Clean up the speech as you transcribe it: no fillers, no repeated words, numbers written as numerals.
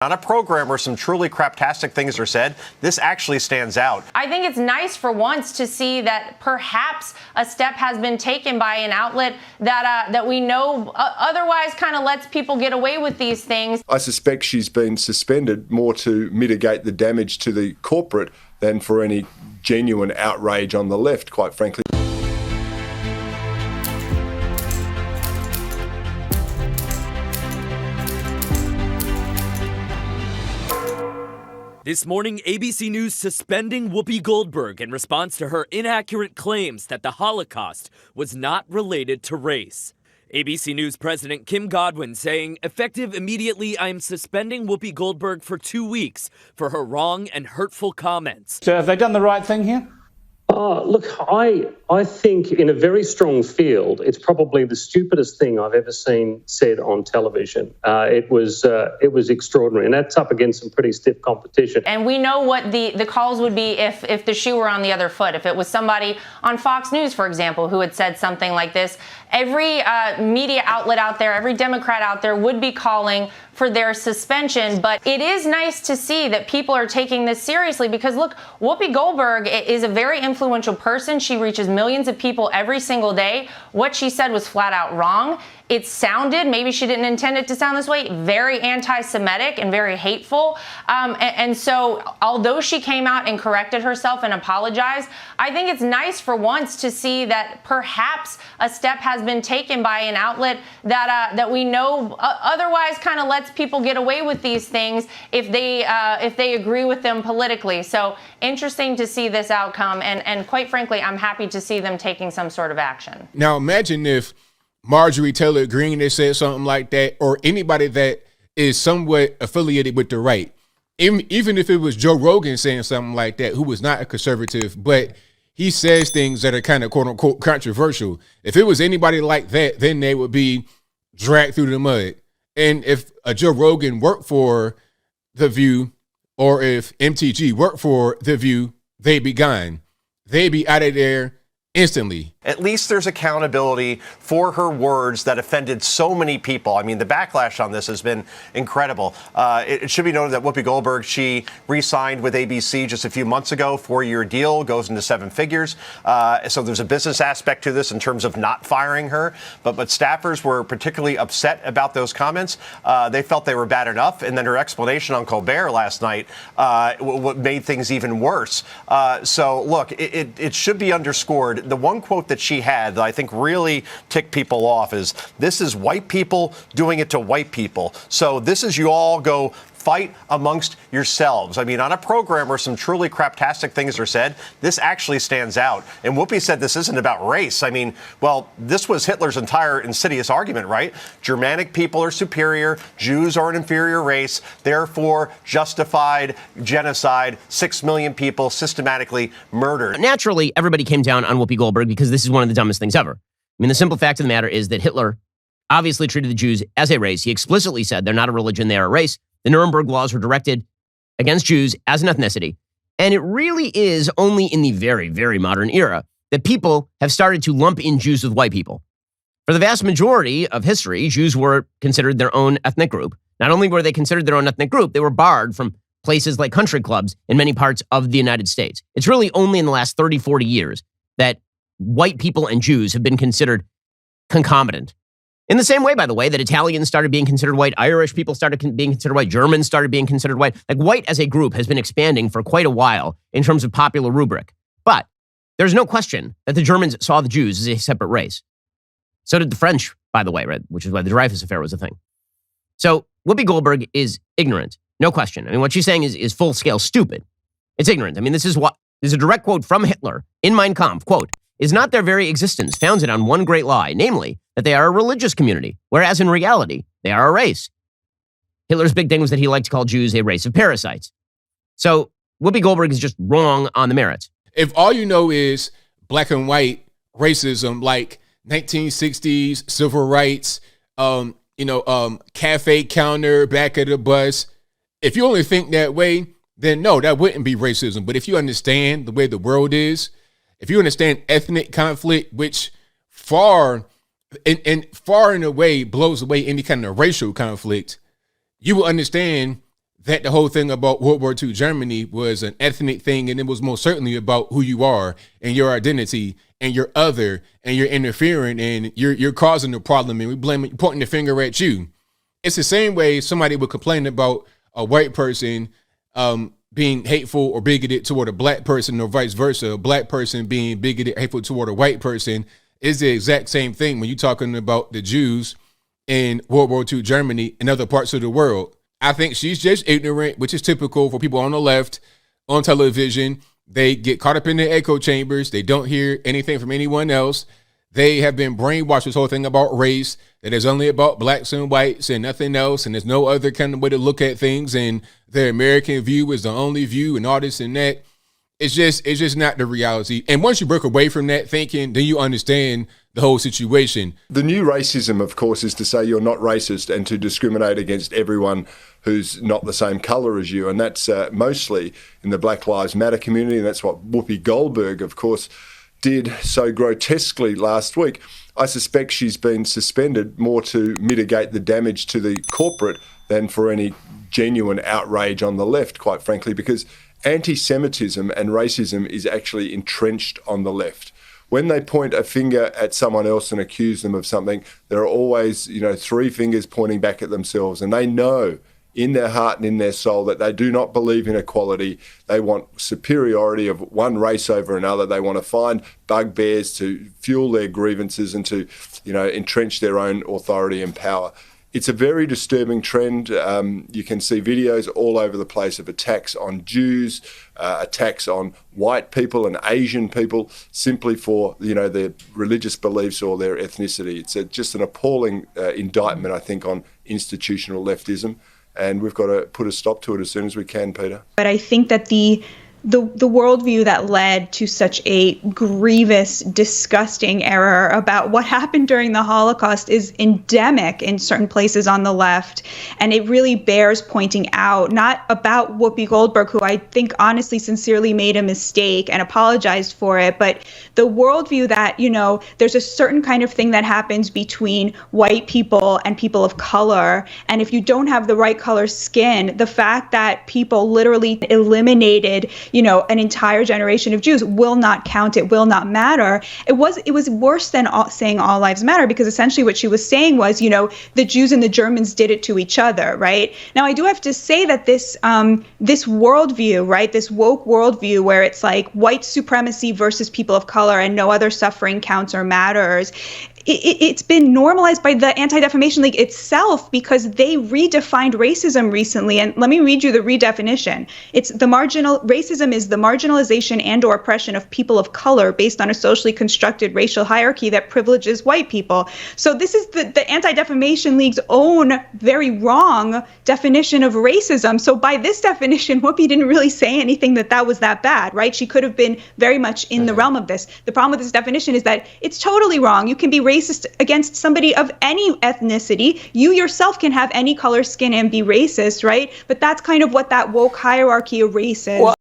On a program where some truly craptastic things are said, this actually stands out. I think it's nice for once to see that perhaps a step has been taken by an outlet that we know otherwise kind of lets people get away with these things. I suspect she's been suspended more to mitigate the damage to the corporate than for any genuine outrage on the left, quite frankly. This morning, ABC News suspending Whoopi Goldberg in response to her inaccurate claims that the Holocaust was not related to race. ABC News President Kim Godwin saying, effective immediately, I am suspending Whoopi Goldberg for 2 weeks for her wrong and hurtful comments. So have they done the right thing here? Look, I think in a very strong field, it's probably the stupidest thing I've ever seen said on television. It was extraordinary, and that's up against some pretty stiff competition. And we know what the calls would be if the shoe were on the other foot. If it was somebody on Fox News, for example, who had said something like this, every media outlet out there, every Democrat out there would be calling for their suspension. But it is nice to see that people are taking this seriously because, look, Whoopi Goldberg is a very influential person. She reaches millions of people every single day. What she said was flat out wrong. It sounded, maybe she didn't intend it to sound this way, very anti-Semitic and very hateful. And so although she came out and corrected herself and apologized, I think it's nice for once to see that perhaps a step has been taken by an outlet that we know otherwise kind of lets people get away with these things if they agree with them politically. So interesting to see this outcome. And quite frankly, I'm happy to see them taking some sort of action. Now, imagine if Marjorie Taylor Greene had said something like that, or anybody that is somewhat affiliated with the right. Even if it was Joe Rogan saying something like that, who was not a conservative, but he says things that are kind of quote unquote controversial. If it was anybody like that, then they would be dragged through the mud. And if a Joe Rogan worked for The View, or if MTG worked for The View, they'd be gone. They'd be out of there instantly. At least there's accountability for her words that offended so many people. I mean, the backlash on this has been incredible. It should be noted that Whoopi Goldberg, she re-signed with ABC just a few months ago, 4-year deal, goes into 7 figures. So there's a business aspect to this in terms of not firing her. But staffers were particularly upset about those comments. They felt they were bad enough. And then her explanation on Colbert last night what made things even worse. So, look, it should be underscored. The one quote that she had that I think really ticked people off is, this is white people doing it to white people. So this is you all go fight amongst yourselves. I mean, on a program where some truly craptastic things are said, this actually stands out. And Whoopi said this isn't about race. I mean, well, this was Hitler's entire insidious argument, right? Germanic people are superior, Jews are an inferior race, therefore justified genocide, 6 million people systematically murdered. Naturally, everybody came down on Whoopi Goldberg because this is one of the dumbest things ever. I mean, the simple fact of the matter is that Hitler obviously treated the Jews as a race. He explicitly said they're not a religion, they are a race. The Nuremberg laws were directed against Jews as an ethnicity. And it really is only in the very, very modern era that people have started to lump in Jews with white people. For the vast majority of history, Jews were considered their own ethnic group. Not only were they considered their own ethnic group, they were barred from places like country clubs in many parts of the United States. It's really only in the last 30, 40 years that white people and Jews have been considered concomitant. In the same way, by the way, that Italians started being considered white, Irish people started being considered white, Germans started being considered white. Like, white as a group has been expanding for quite a while in terms of popular rubric. But there's no question that the Germans saw the Jews as a separate race. So did the French, by the way, right? Which is why the Dreyfus Affair was a thing. So Whoopi Goldberg is ignorant, no question. I mean, what she's saying is full-scale stupid. It's ignorant. I mean, this is a direct quote from Hitler in Mein Kampf, quote, "Is not their very existence founded on one great lie, namely, that they are a religious community, whereas in reality, they are a race." Hitler's big thing was that he liked to call Jews a race of parasites. So Whoopi Goldberg is just wrong on the merits. If all you know is black and white racism, like 1960s civil rights, cafe counter, back of the bus, if you only think that way, then no, that wouldn't be racism. But if you understand the way the world is, if you understand ethnic conflict, which far and away blows away any kind of racial conflict, you will understand that the whole thing about World War II Germany was an ethnic thing, and it was most certainly about who you are and your identity and your other, and you're interfering and you're causing the problem, and we blame it, pointing the finger at you. It's the same way somebody would complain about a white person being hateful or bigoted toward a black person, or vice versa. A black person being bigoted, hateful toward a white person is the exact same thing when you're talking about the Jews in World War II Germany and other parts of the world. I think she's just ignorant, which is typical for people on the left on television. They get caught up in their echo chambers. They don't hear anything from anyone else. They have been brainwashed this whole thing about race, that it's only about blacks and whites and nothing else, and there's no other kind of way to look at things, and their American view is the only view, and all this and that. It's just not the reality. And once you break away from that thinking, then you understand the whole situation. The new racism, of course, is to say you're not racist and to discriminate against everyone who's not the same colour as you. And that's mostly in the Black Lives Matter community. And that's what Whoopi Goldberg, of course, did so grotesquely last week. I suspect she's been suspended more to mitigate the damage to the corporate than for any genuine outrage on the left, quite frankly, because anti-Semitism and racism is actually entrenched on the left. When they point a finger at someone else and accuse them of something, there are always, three fingers pointing back at themselves. And they know in their heart and in their soul that they do not believe in equality. They want superiority of one race over another. They want to find bugbears to fuel their grievances and to, entrench their own authority and power. It's a very disturbing trend. You can see videos all over the place of attacks on Jews, attacks on white people and Asian people simply for, their religious beliefs or their ethnicity. It's just an appalling indictment, I think, on institutional leftism. And we've got to put a stop to it as soon as we can, Peter. But I think that the worldview that led to such a grievous, disgusting error about what happened during the Holocaust is endemic in certain places on the left. And it really bears pointing out, not about Whoopi Goldberg, who I think honestly, sincerely made a mistake and apologized for it, but the worldview that, there's a certain kind of thing that happens between white people and people of color. And if you don't have the right color skin, the fact that people literally eliminated an entire generation of Jews will not count. It will not matter. It was worse than saying all lives matter, because essentially what she was saying was, the Jews and the Germans did it to each other, right? Now, I do have to say that this worldview, right, this woke worldview where it's like white supremacy versus people of color and no other suffering counts or matters, it's been normalized by the Anti-Defamation League itself, because they redefined racism recently. And let me read you the redefinition. Racism is the marginalization and or oppression of people of color based on a socially constructed racial hierarchy that privileges white people. So this is the Anti-Defamation League's own very wrong definition of racism. So by this definition, Whoopi didn't really say anything that was that bad, right? She could have been very much in the realm of this. The problem with this definition is that it's totally wrong. You can be racist against somebody of any ethnicity. You yourself can have any color, skin, and be racist, right? But that's kind of what that woke hierarchy erases. Well,